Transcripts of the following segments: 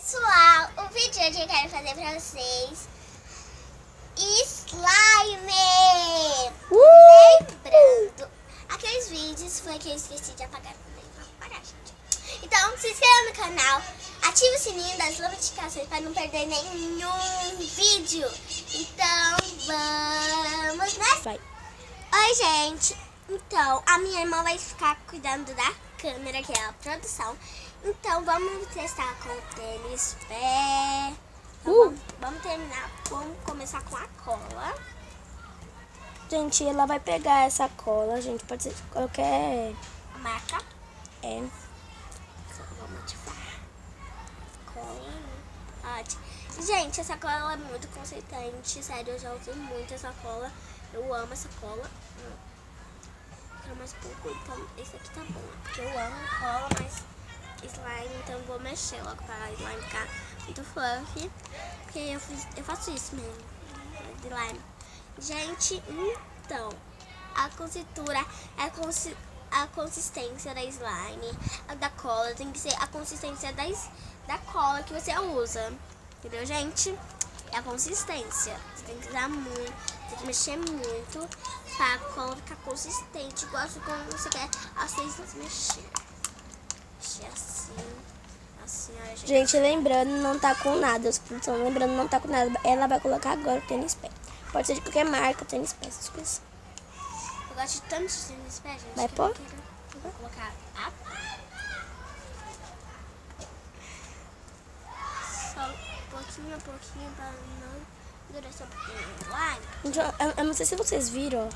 pessoal, o vídeo de hoje eu quero fazer pra vocês slime! Lembrando, aqueles vídeos foi que eu esqueci de apagar. Vou apagar, gente. Então, se inscreva no canal, ative o sininho das notificações para não perder nenhum vídeo. Então, vamos, né? Vai. Oi, gente. Então, a minha irmã vai ficar cuidando da câmera, que é a produção. Então, vamos testar com o tênis pé. Então, vamos começar com a cola. Gente, ela vai pegar essa cola, gente. Pode ser de qualquer Marca. É. Vamos ativar. Cola. Ótimo. Gente, essa cola é muito conceituante. Sério, eu já usei muito essa cola. Eu amo essa cola. Quero mais um pouco, então esse aqui tá bom. Porque eu amo cola, mas slime, então vou mexer logo pra slime ficar muito fluffy. Porque eu faço isso mesmo. Slime. Gente, então, a consitura é a consistência da slime, a da cola, tem que ser a consistência da cola que você usa. Entendeu, gente? É a consistência. Você tem que usar muito, tem que mexer muito pra cola ficar consistente. Gosto quando você quer as coisas mexer. Mexer assim, olha, gente. Gente, lembrando, não tá com nada. Os produção, lembrando, não tá com nada. Ela vai colocar agora o tênis pé. Pode ser de qualquer marca, tênis pé, essas coisas. Eu gosto de tanto de tênis pé, gente. Vai pôr? Eu vou colocar só pouquinho a pouquinho pra não durar só um pouquinho slime. Gente, eu não sei se vocês viram, ó.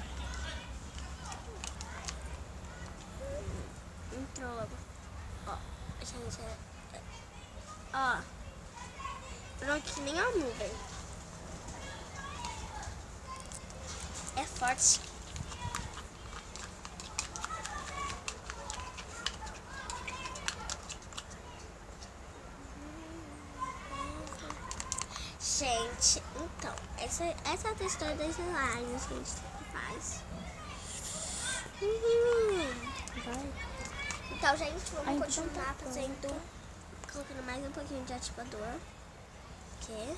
Entrou logo. Ó, gente, ó. Pronto, que nem a nuvem. É forte. Gente, então, essa é a textura das slimes que a gente faz. Vai. Então, gente, vamos continuar fazendo, colocando mais um pouquinho de ativador. Ok.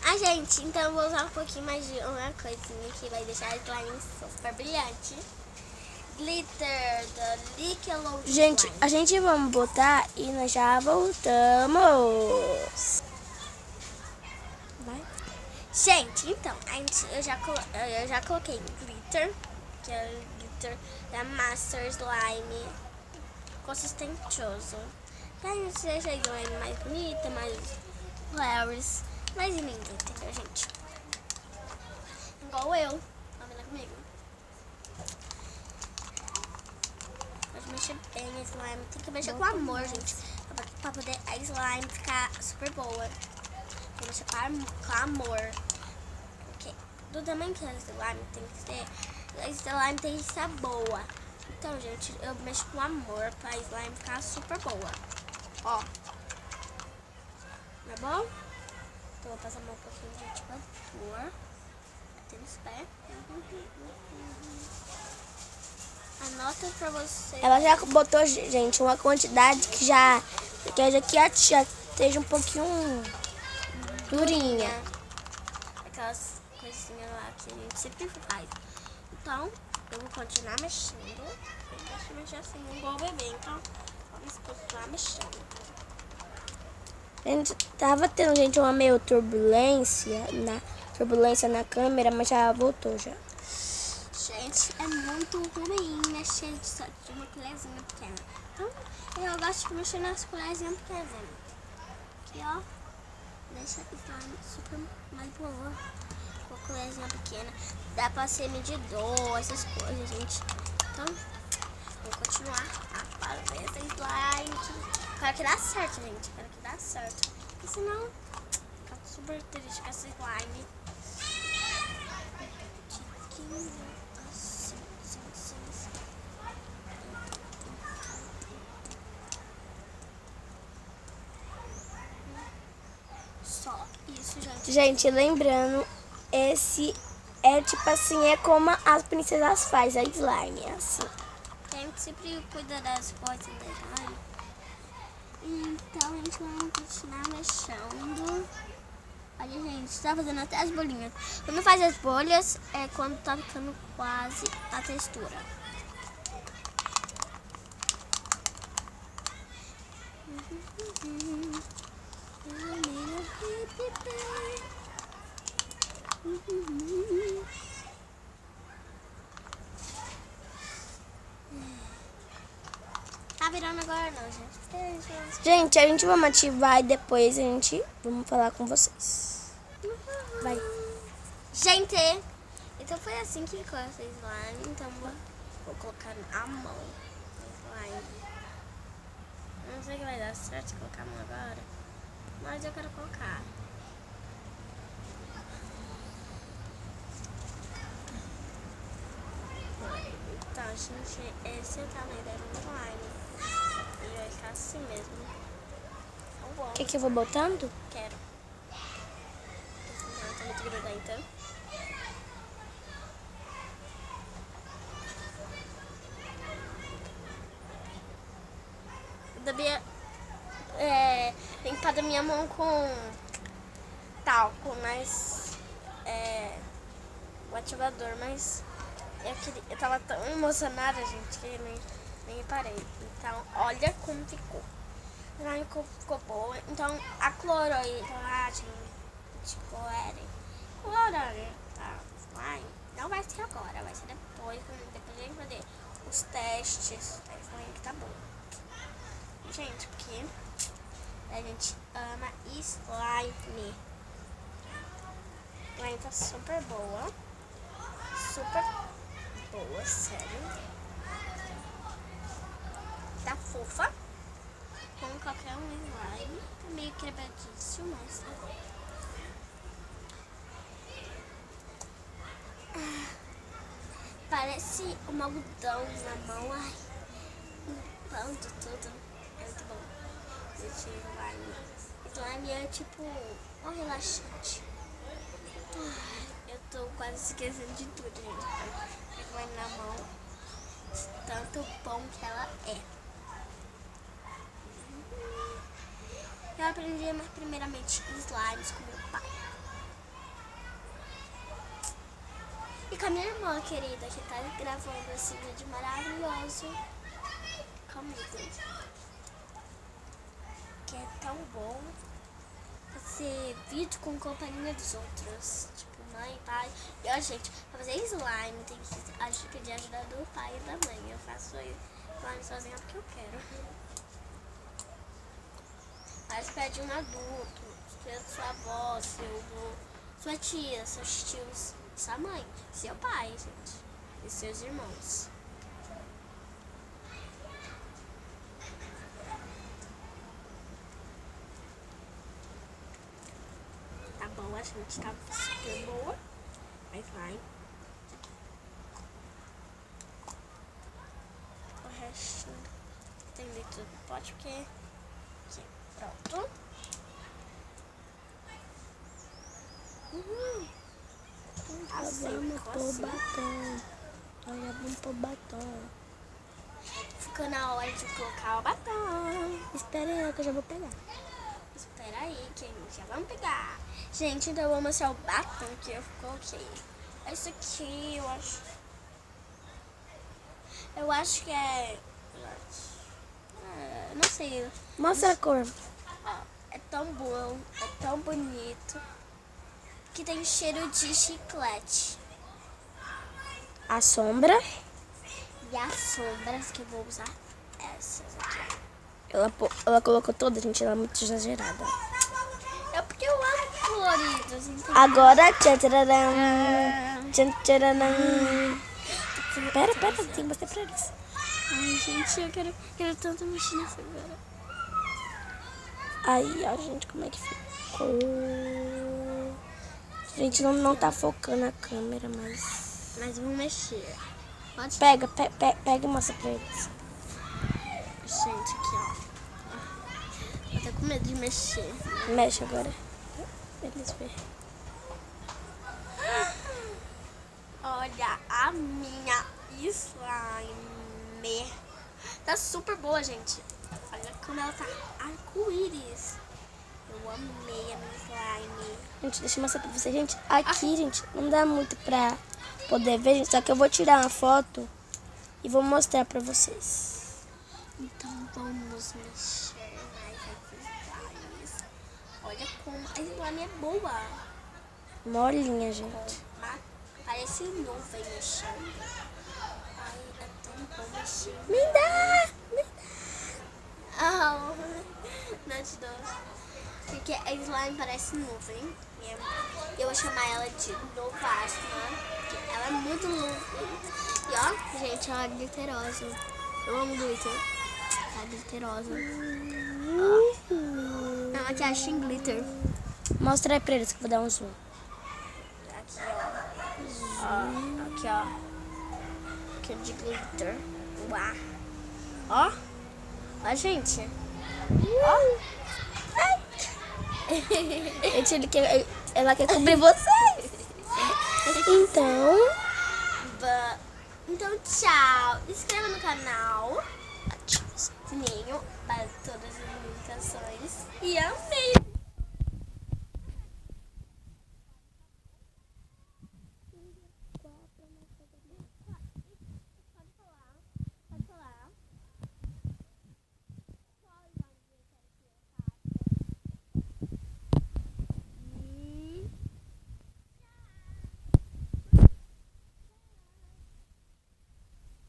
Ah, gente, então eu vou usar um pouquinho mais de uma coisinha que vai deixar a slime super brilhante. Glitter da Nickelodeon. Gente, a gente vamos botar e nós já voltamos. Vai. Gente, então, eu já coloquei glitter, que é o glitter da Master Slime, consistentoso. Pra gente deixar a slime mais bonita, mais flowers, mais linda, entendeu, gente? Igual eu, tá vendo comigo? Pode mexer bem a slime, tem que mexer com amor, gente, pra poder a slime ficar super boa. Tem que mexer com amor. Porque do tamanho que a slime tem que ser, a slime tem que estar boa. Então, gente, eu mexo com amor pra slime ficar super boa. Ó. Tá bom? Então, eu vou passar um pouquinho de ativador. Até nos pés. Anota pra você. Ela já botou, gente, uma quantidade que já esteja um pouquinho durinha. Aquelas coisinhas lá que a gente sempre faz. Então, eu vou continuar mexendo. Eu gosto de mexer assim, igual o bebê. Então, vamos continuar mexendo. Gente, tava tendo, gente, uma meio turbulência na câmera, mas já voltou já. Gente, é muito ruim mexer só de uma colherzinha pequena. Então, eu gosto de mexer nas colherzinhas pequenas. Aqui, ó. Deixa a slime super mais boa. Com a colherzinha pequena. Dá pra ser medidor, essas coisas, gente. Então, vou continuar a fazer essa slime. Quero que dá certo, gente. Quero que dá certo. Porque senão, fica super triste com essa slime. Só isso, gente. Gente, lembrando, esse é tipo assim, é como as princesas faz a slime, é assim. A gente sempre cuida das coisas da slime. Então a gente vai continuar mexendo. Olha, gente, tá fazendo até as bolinhas. Quando faz as bolhas é quando tá ficando quase a textura. Tá virando agora não, gente. Gente, a gente vai ativar e depois a gente vamos falar com vocês. Vai. Gente, então foi assim que ficou essa slime. Então vou colocar a mão na slime. Não sei o que vai dar certo se colocar a mão agora, mas eu quero colocar. Então, gente, esse é o tamanho da slime. E vai ficar assim mesmo. O que eu vou botando? Quero. Não tá muito grudenta. Eu devia limpar a minha mão com talco, mas o ativador, mas eu tava tão emocionada, gente, que nem reparei. Então, olha como ficou. Não ficou boa. Então, a cloroidade de clorane, tá? Não vai ser agora, vai ser depois a gente fazer os testes. Aí falei que tá bom. Gente, porque a gente ama slime. Slime tá super boa. Super boa, sério. Tá fofa. Como qualquer um slime. Tá meio quebradíssimo, mas parece um algodão na mão. Ai, limpando tudo. É muito bom. Esse slime. Slime é tipo um relaxante. Eu tô quase esquecendo de tudo, gente. Vai na mão. Tanto bom que ela é. Eu aprendi primeiramente slimes com meu pai. E com a minha irmã querida, que tá gravando esse vídeo maravilhoso comigo. Que é tão bom fazer vídeo com companhia dos outros. Tipo, mãe, pai. E ó, gente, pra fazer slime tem que pedir ajuda do pai e da mãe. Eu faço slime sozinha porque eu quero. Mas pede um adulto, sua avó, sua tia, seus tios, sua mãe, seu pai, gente, e seus irmãos. Tá bom, a gente tá super boa. Vai. O restinho tem dentro do pote, porque aqui, pronto. Vamos pôr batom. Olha, vamos pôr batom. Ficou na hora de colocar o batom. Espera aí que eu já vou pegar. Espera aí que já vamos pegar. Gente, então eu vou mostrar o batom que eu coloquei. Esse aqui eu acho. Eu acho que é. Não sei. Mostra a cor. Ó, é tão bom, é tão bonito. Que tem cheiro de chiclete. A sombra. E as sombras que eu vou usar, essas aqui. Ela colocou toda, gente. Ela é muito exagerada. É porque eu amo coloridos. Então... Agora, Pera, tem que mostrar pra eles. Ai, gente, eu quero tanto mexer nessa agora. Aí, ó, gente, como é que ficou. Gente, não tá focando a câmera, mas vamos mexer. Pode? Pega e mostra pra eles. Gente, aqui, ó. Eu tô com medo de mexer. Mexe agora. Eles verem. Olha a minha slime. Tá super boa, gente. Olha quando ela tá arco-íris. Eu amei a minha slime. Gente, deixa eu mostrar pra vocês. Gente, aqui, gente, não dá muito pra poder ver, gente. Só que eu vou tirar uma foto e vou mostrar pra vocês. Então vamos mexer mais as slimes. Olha como a slime é boa. Molinha, gente. Parece nuvem mexendo. Ai, é tão bom mexer. Me dá! Me Oh, não te dou. Porque a slime parece nuvem. Eu vou chamar ela de Novasma. Porque ela é muito nuvem. E ó, gente, ela é glitterosa. Eu amo glitter. Ela é glitterosa. Ó. É uma maquiagem glitter. Mostra aí pra eles que eu vou dar um zoom. Aqui, ó. Aqui, ó. Aqui de glitter. Uau. Ó. Ó, gente. Ó. Gente, ela quer cobrir vocês. Então, Então, tchau. Se inscreva no canal. Ative o sininho para todas as notificações. E amei!